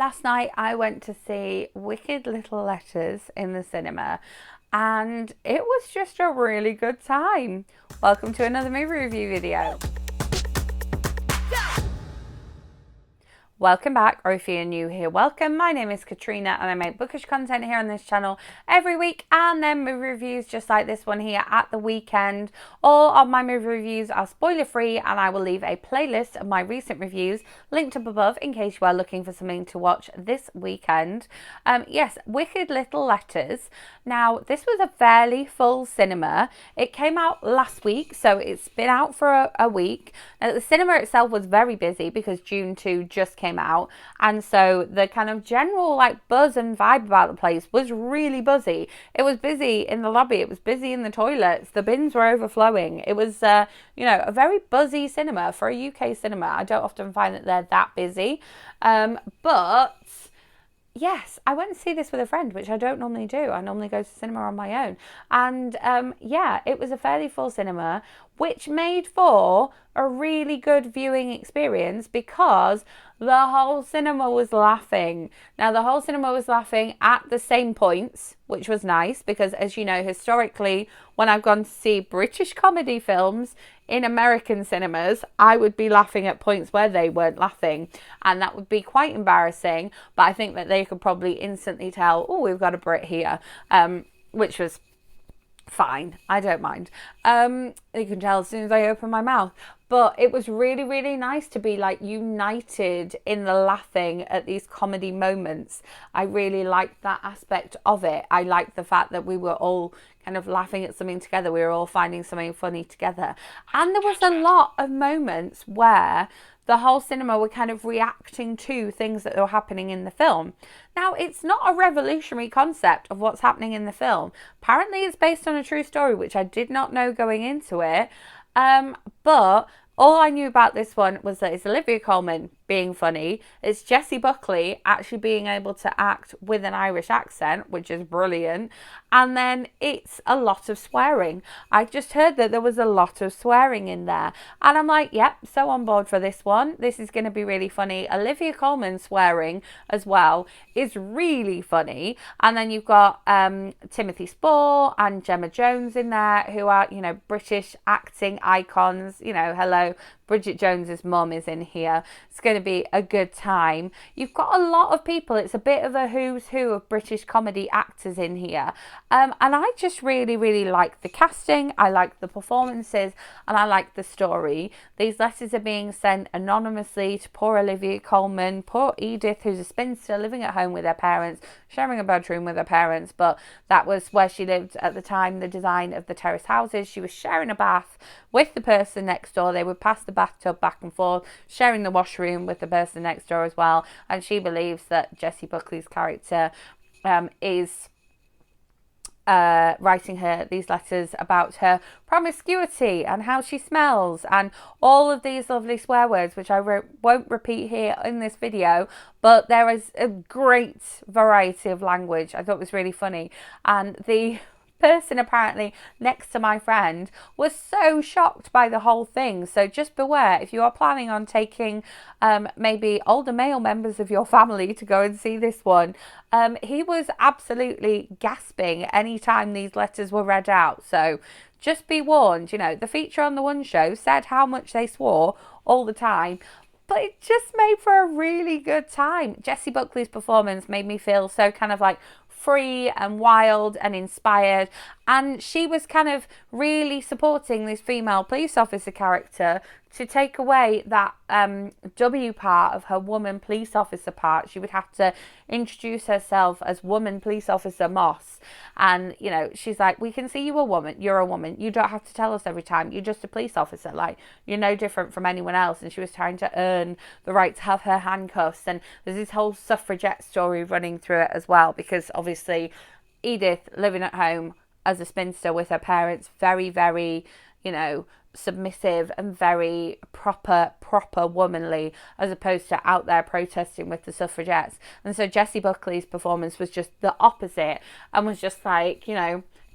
last night I went to see Wicked Little Letters in the cinema, and it was just a really good time. Welcome to another movie review video. Welcome back, or if you're new here, welcome. My name is Katrina and I make bookish content here on this channel every week, and then movie reviews just like this one here at the weekend. All of my movie reviews are spoiler free, and I will leave a playlist of my recent reviews linked up above in case you are looking for something to watch this weekend. Yes, Wicked Little Letters. Now, this was a fairly full cinema. It came out last week, so it's been out for a week. Now, the cinema itself was very busy because June 2 just came out, and so the kind of general buzz and vibe about the place was really buzzy. It was busy in the lobby, it was busy in the toilets, the bins were overflowing. It was a very buzzy cinema for a UK cinema. I don't often find that they're that busy, but yes, I went to see this with a friend, which I don't normally do. I normally go to cinema on my own. And yeah, it was a fairly full cinema, which made for a really good viewing experience because the whole cinema was laughing. Now, the whole cinema was laughing at the same points, which was nice because, as you know, historically, when I've gone to see British comedy films in American cinemas, I would be laughing at points where they weren't laughing, and that would be quite embarrassing. But I think that they could probably instantly tell, oh, we've got a Brit here, which was fine. I don't mind. You can tell as soon as I open my mouth. But it was really, really nice to be united in the laughing at these comedy moments. I really liked that aspect of it. I liked the fact that we were all kind of laughing at something together. We were all finding something funny together. And there was a lot of moments where the whole cinema were kind of reacting to things that were happening in the film. Now, it's not a revolutionary concept of what's happening in the film. Apparently, it's based on a true story, which I did not know going into it. But all I knew about this one was that it's Olivia Colman being funny. It's Jessie Buckley actually being able to act with an Irish accent, which is brilliant. And then it's a lot of swearing. I just heard that there was a lot of swearing in there. And I'm like, yep, so on board for this one. This is going to be really funny. Olivia Colman swearing as well is really funny. And then you've got Timothy Spall and Gemma Jones in there, who are, British acting icons. Hello, Bridget Jones's mum is in here. It's going to be a good time. You've got a lot of people. It's a bit of a who's who of British comedy actors in here. And I just really, really like the casting. I like the performances, and I like the story. These letters are being sent anonymously to poor Olivia Colman, poor Edith, who's a spinster living at home with her parents, sharing a bedroom with her parents. But that was where she lived at the time, the design of the terrace houses. She was sharing a bath with the person next door. They would pass the bathtub back and forth, sharing the washroom with the person next door as well. And she believes that Jessie Buckley's character is writing her these letters about her promiscuity and how she smells and all of these lovely swear words, which I won't repeat here in this video, but there is a great variety of language. I thought it was really funny. And the person apparently next to my friend was so shocked by the whole thing. So just beware if you are planning on taking maybe older male members of your family to go and see this one. He was absolutely gasping anytime these letters were read out. So just be warned. The feature on the One Show said how much they swore all the time, but it just made for a really good time. Jessie Buckley's performance made me feel so kind of free and wild and inspired, and she was kind of really supporting this female police officer character to take away that W part of her woman police officer part. She would have to introduce herself as woman police officer Moss, and she's like, we can see you're a woman, you don't have to tell us every time, you're just a police officer, you're no different from anyone else. And she was trying to earn the right to have her handcuffs, and there's this whole suffragette story running through it as well, because obviously Edith living at home as a spinster with her parents, very, very, submissive and very proper womanly, as opposed to out there protesting with the suffragettes. And so Jessie Buckley's performance was just the opposite, and was just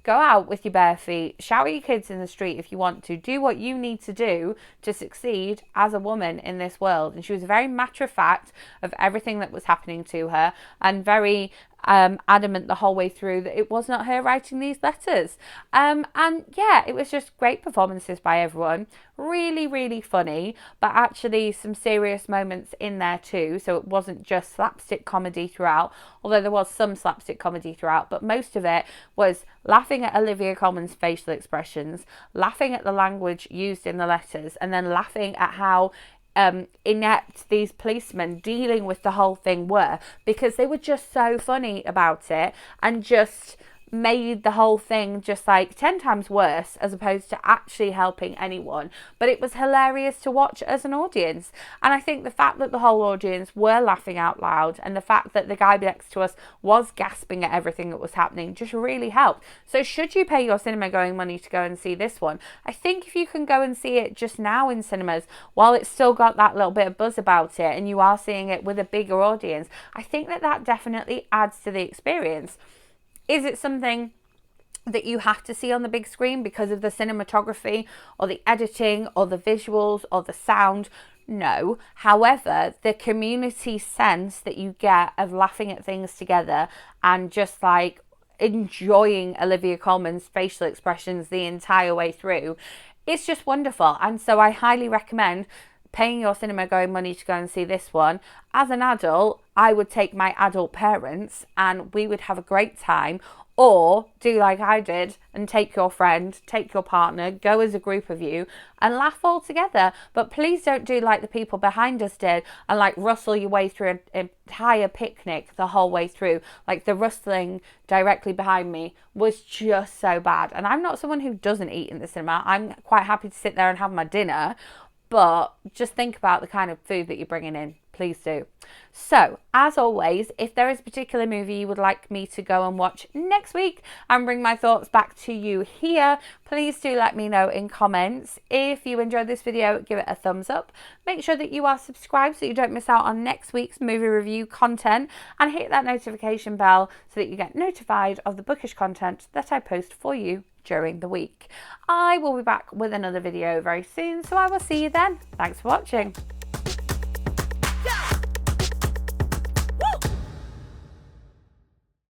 Go out with your bare feet, shout at your kids in the street if you want to. Do what you need to do to succeed as a woman in this world. And she was very matter of fact of everything that was happening to her, and very adamant the whole way through that it was not her writing these letters. And yeah, it was just great performances by everyone. Really, really funny, but actually some serious moments in there too. So it wasn't just slapstick comedy throughout, although there was some slapstick comedy throughout, but most of it was laughing at Olivia Colman's facial expressions, laughing at the language used in the letters, and then laughing at how inept these policemen dealing with the whole thing were, because they were just so funny about it and just made the whole thing just like 10 times worse, as opposed to actually helping anyone. But it was hilarious to watch as an audience, and I think the fact that the whole audience were laughing out loud, and the fact that the guy next to us was gasping at everything that was happening, just really helped. So should you pay your cinema going money to go and see this one, I think if you can go and see it just now in cinemas while it's still got that little bit of buzz about it, and you are seeing it with a bigger audience, I think that that definitely adds to the experience. Is it something that you have to see on the big screen because of the cinematography or the editing or the visuals or the sound? No. However, the community sense that you get of laughing at things together and just like enjoying Olivia Colman's facial expressions the entire way through, it's just wonderful. And so I highly recommend paying your cinema going money to go and see this one. As an adult, I would take my adult parents and we would have a great time. Or do like I did and take your friend, take your partner, go as a group of you and laugh all together. But please don't do like the people behind us did and like rustle your way through an entire picnic the whole way through. Like the rustling directly behind me was just so bad. And I'm not someone who doesn't eat in the cinema. I'm quite happy to sit there and have my dinner. But just think about the kind of food that you're bringing in. Please do. So, as always, if there is a particular movie you would like me to go and watch next week and bring my thoughts back to you here, please do let me know in comments. If you enjoyed this video, give it a thumbs up. Make sure that you are subscribed so you don't miss out on next week's movie review content, and hit that notification bell so that you get notified of the bookish content that I post for you during the week. I will be back with another video very soon, so I will see you then. Thanks for watching.